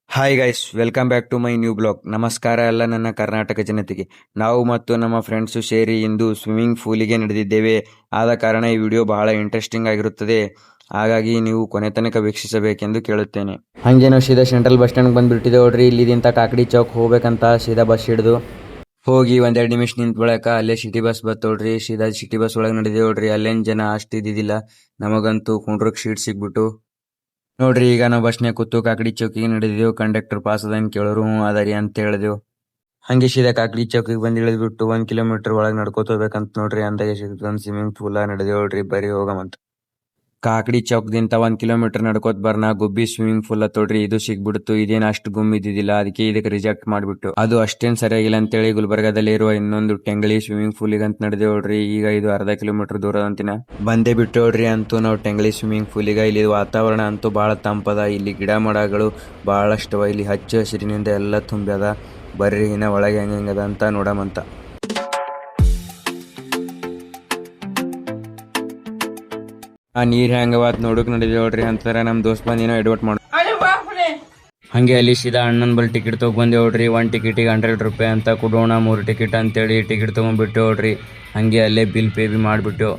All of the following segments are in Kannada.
Hi guys, welcome back to my new blog. ನಮಸ್ಕಾರ ಎಲ್ಲ ನನ್ನ ಕರ್ನಾಟಕ ಜನತೆಗೆ. ನಾವು ಮತ್ತು ನಮ್ಮ ಫ್ರೆಂಡ್ಸು ಸೇರಿ ಇಂದು ಸ್ವಿಮ್ಮಿಂಗ್ ಪೂಲಿಗೆ ನಡೆದಿದ್ದೇವೆ. ಆದ ಕಾರಣ ಈ ವಿಡಿಯೋ ಬಹಳ ಇಂಟ್ರೆಸ್ಟಿಂಗ್ ಆಗಿರುತ್ತದೆ. ಹಾಗಾಗಿ ನೀವು ಕೊನೆ ತನಕ ವೀಕ್ಷಿಸಬೇಕೆಂದು ಕೇಳುತ್ತೇನೆ. ಹಾಗೆ ನಾವು ಸೀದಾ ಸೆಂಟ್ರಲ್ ಬಸ್ ಸ್ಟ್ಯಾಂಡ್ ಬಂದುಬಿಟ್ಟಿದೆ ನೋಡ್ರಿ. ಇಲ್ಲಿಂದ ಕಾಕಡಿ ಚೌಕ್ ಹೋಗ್ಬೇಕಂತ ಸೀದಾ ಬಸ್ ಹಿಡಿದು ಹೋಗಿ ಒಂದೆರಡು ನಿಮಿಷ ನಿಂತ ಬಳಿಕ ಅಲ್ಲೇ ಸಿಟಿ ಬಸ್ ಬರ್ತೋಡ್ರಿ. ಸೀದಾ ಸಿಟಿ ಬಸ್ ಒಳಗೆ ನಡೆದೇ ನೋಡ್ರಿ. ಅಲ್ಲೇನು ಜನ ಅಷ್ಟು ಇದ್ದಿದ್ದಿಲ್ಲ. ನಮಗಂತೂ ಕುಂಡ್ರಕ್ ಸೀಟ್ ಸಿಗ್ಬಿಟ್ಟು ನೋಡ್ರಿ. ಈಗ ನಾವು ಬಸ್ನ್ಯಾಗ ಕೂತು ಕಾಕಡಿ ಚೌಕಿಗೆ ನಡೆದಿದ್ದೆವು. ಕಂಡಕ್ಟರ್ ಪಾಸ್ ಅದ ಕೇಳೋರು ಹ್ಞೂ ಅದರಿ ಅಂತ ಹೇಳಿದೆವು. ಹಂಗೆ ಸೀದಾ ಕಾಕಡಿ ಚೌಕಿಗೆ ಬಂದು ಇಳಿದ್ಬಿಟ್ಟು 1 ಕಿಲೋಮೀಟರ್ ಒಳಗೆ ನಡ್ಕೋತ ಹೋಗ್ಬೇಕಂತ ನೋಡ್ರಿ. ಅಂದಾಗೆ ಸಿಗ್ತದೆ ಸ್ವಿಮ್ಮಿಂಗ್ ಪೂಲ. ನಡೆದೇವ್ರಿ, ಬರೀ ಹೋಗಮಂತ. ಕಾಕಡಿ ಚೌಕದಿಂದ 1 ಕಿಲೋಮೀಟರ್ ನಡ್ಕೋತ ಬರ್ನ ಗುಬ್ಬಿ ಸ್ವಿಮ್ಮಿಂಗ್ ಪೂಲ್ ಹತ್ತೋಡ್ರಿ. ಇದು ಸಿಗ್ಬಿಡ್ತು. ಇದೇನು ಅಷ್ಟು ಗುಮ್ ಇದ್ದಿದ್ದಿಲ್ಲ, ಅದಕ್ಕೆ ಇದಕ್ಕೆ ರಿಜೆಕ್ಟ್ ಮಾಡಿಬಿಟ್ಟು ಅದು ಅಷ್ಟೇನು ಸರಿಯಾಗಿಲ್ಲ ಅಂತೇಳಿ ಗುಲ್ಬರ್ಗಾದಲ್ಲಿ ಇರುವ ಇನ್ನೊಂದು ಟೆಂಗಳಿ ಸ್ವಿಮ್ಮಿಂಗ್ ಪೂಲಿಗೆ ಅಂತ ನಡೆದೇವ್ರಿ. ಈಗ ಇದು ಅರ್ಧ ಕಿಲೋಮೀಟರ್ ದೂರ ಅಂತಿನ ಬಂದೇ ಬಿಟ್ಟೋಡ್ರಿ. ಅಂತೂ ನಾವು ಟೆಂಗಳಿ ಸ್ವಿಮ್ಮಿಂಗ್ ಪೂಲಿಗೆ. ಇಲ್ಲಿ ವಾತಾವರಣ ಅಂತೂ ಭಾಳ ತಂಪದ. ಇಲ್ಲಿ ಗಿಡ ಮರಗಳು ಭಾಳಷ್ಟವ. ಇಲ್ಲಿ ಹಚ್ಚ ಹಸಿರಿನಿಂದ ಎಲ್ಲ ತುಂಬ್ಯದ. ಬರ್ರಿ ಇನ್ನ ಒಳಗೆ ಹೆಂಗದ ಅಂತ ನೋಡಮಂತ. ಆ ನೀರ್ ಹೆಂಗವಾತ್ ನೋಡಕ್ ನಡೆದಿ ನೋಡ್ರಿ. ಅಂತಾರ ನಮ್ ದೋಸ್ತ್ ಬಂದೇನೋ ಎಡ್ವರ್ಟ್ ಮಾಡ. ಹಂಗೆ ಅಲ್ಲಿ ಸೀದಾ ಅಣ್ಣನ ಬಲ್ ಟಿಕೆಟ್ ತಗೊಂಡ್ ನೋಡ್ರಿ. 1 ಟಿಕೆಟಿಗೆ 100 ರೂಪಾಯಿ ಅಂತ ಕೊಡೋಣ. 3 ಟಿಕೆಟ್ ಅಂತೇಳಿ ಟಿಕೆಟ್ ತಗೊಂಡ್ಬಿಟ್ಟು ನೋಡ್ರಿ. ಹಂಗೆ ಅಲ್ಲೇ ಬಿಲ್ ಪೇ ಬಿ ಮಾಡಿಬಿಟ್ಟು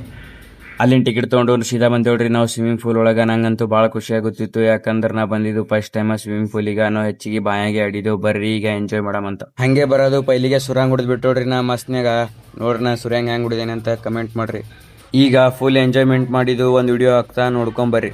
ಅಲ್ಲಿನ ಟಿಕೆಟ್ ತೊಗೊಂಡು ಸೀದಾ ಬಂದೇವ್ರಿ ನಾವು ಸ್ವಿಮ್ಮಿಂಗ್ ಪೂಲ್ ಒಳಗೆ. ನಂಗಂತೂ ಭಾಳ ಖುಷಿ ಆಗುತ್ತಿತ್ತು. ಯಾಕಂದ್ರೆ ನಾ ಬಂದಿದ್ದು ಫಸ್ಟ್ ಟೈಮ್ ಸ್ವಿಮ್ಮಿಂಗ್ ಪೂಲಿಗೆ. ನಾವು ಹೆಚ್ಚಿಗೆ ಬಾಯಾಗೆ ಆಡಿದೆವು. ಬರ್ರಿ ಈಗ ಎಂಜಾಯ್ ಮಾಡಮಂತ. ಹಂಗೆ ಬರೋದು ಪೈಲಿಗೆ ಸುರಂಗ್ ಹೊಡೆದ್ ಬಿಟ್ಟೋಡ್ರಿ. ನಾ ಮಸ್ತ್ನಾಗ ನೋಡ್ರಿ ನಾ ಸುರಂಗ್ ಹೆಂಗ್ ಹೊಡಿದೇನೆ ಅಂತ ಕಮೆಂಟ್ ಮಾಡ್ರಿ. ಈಗ ಫುಲ್ ಎಂಜಾಯ್ಮೆಂಟ್ ಮಾಡಿದ್ದು ಒಂದು ವಿಡಿಯೋ ಆಗ್ತಾ ನೋಡ್ಕೊಂಬರ್ರಿ.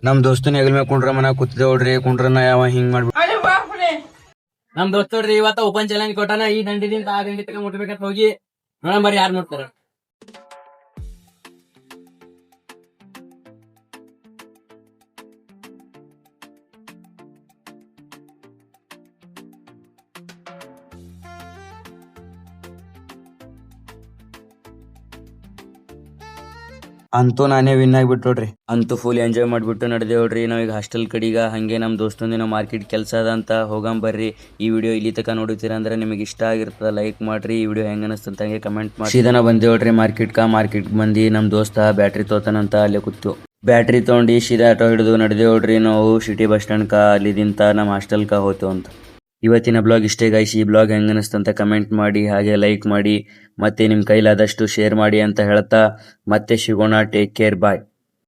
ನಮ್ ದೋಸ್ತನ ಹೆಗಲ್ ಮೇಲೆ ಕುಂಡ್ರ ಮನ ಕೂತಿದೆ ನೋಡ್ರಿ. ಕುಂಡ್ರನ ಯಾವ ಹಿಂಗ್ ಮಾಡ್ಬಿಟ್ಟು ನಮ್ ದೋಸ್ತ ನೋಡ್ರಿ ಇವತ್ತ ಓಪನ್ ಚಾಲೆಂಜ್ ಕೊಟ್ಟಾನ. ಈ ದಂಡಿದಿಂದ ಆ ದಂಡಿ ತಗ ಮುಟ್ಬೇಕಂತ ಹೋಗಿ ನೋಡ ಬರ್ರಿ ಯಾರು ನೋಡ್ತಾರ. ಅಂತೂ ನಾನೇ ವಿನ್ ಆಗಿಬಿಟ್ಟು ನೋಡ್ರಿ. ಅಂತೂ ಫುಲ್ ಎಂಜಾಯ್ ಮಾಡಿಬಿಟ್ಟು ನಡೆದೇವ್ರಿ. ನಾವು ಈಗ ಹಾಸ್ಟೆಲ್ ಕಡೆಗ. ಹಂಗೆ ನಮ್ಮ ದೋಸ್ತಂದಿನ ಮಾರ್ಕೆಟ್ ಕೆಲಸ ಅದ ಅಂತ ಹೋಗಂಬರ್ರಿ. ಈ ವಿಡಿಯೋ ಇಲ್ಲಿ ತನಕ ನೋಡುತ್ತೀರ ಅಂದ್ರೆ ನಿಮಗೆ ಇಷ್ಟ ಆಗಿರ್ತದ ಲೈಕ್ ಮಾಡ್ರಿ. ಈ ವಿಡಿಯೋ ಹೆಂಗ ಅನಿಸ್ತಂತ ಹಂಗೆ ಕಮೆಂಟ್ ಮಾಡಿ. ಸೀದಾ ಬಂದೇವ್ರಿ ಮಾರ್ಕೆಟ್ ಬಂದು ನಮ್ಮ ದೋಸ್ತ ಬ್ಯಾಟ್ರಿ ತೋತಾನಂತ ಅಲ್ಲೇ ಕೂತು ಬ್ಯಾಟ್ರಿ ತೊಗೊಂಡು ಸೀದಾ ಆಟೋ ಹಿಡಿದು ನಡೆದೇವ್ರಿ. ನಾವು ಸಿಟಿ ಬಸ್ ಸ್ಟ್ಯಾಂಡ್ ಅಲ್ಲಿದಿಂತ ನಮ್ಮ ಹಾಸ್ಟೆಲ್ಕ ಹೋಗ್ತೇವೆ ಅಂತ. ಇವತ್ತಿನ ಬ್ಲಾಗ್ ಇಷ್ಟೇ ಗೈಸ್. ಈ ಬ್ಲಾಗ್ ಹೆಂಗ ಅನಿಸ್ತಂತ ಕಮೆಂಟ್ ಮಾಡಿ, ಹಾಗೆ ಲೈಕ್ ಮಾಡಿ, ಮತ್ತೆ ನಿಮ್ಮ ಕೈಲಾದಷ್ಟು ಶೇರ್ ಮಾಡಿ ಅಂತ ಹೇಳ್ತಾ ಮತ್ತೆ ಸಿಗೋಣ. ಟೇಕ್ ಕೇರ್, ಬಾಯ್.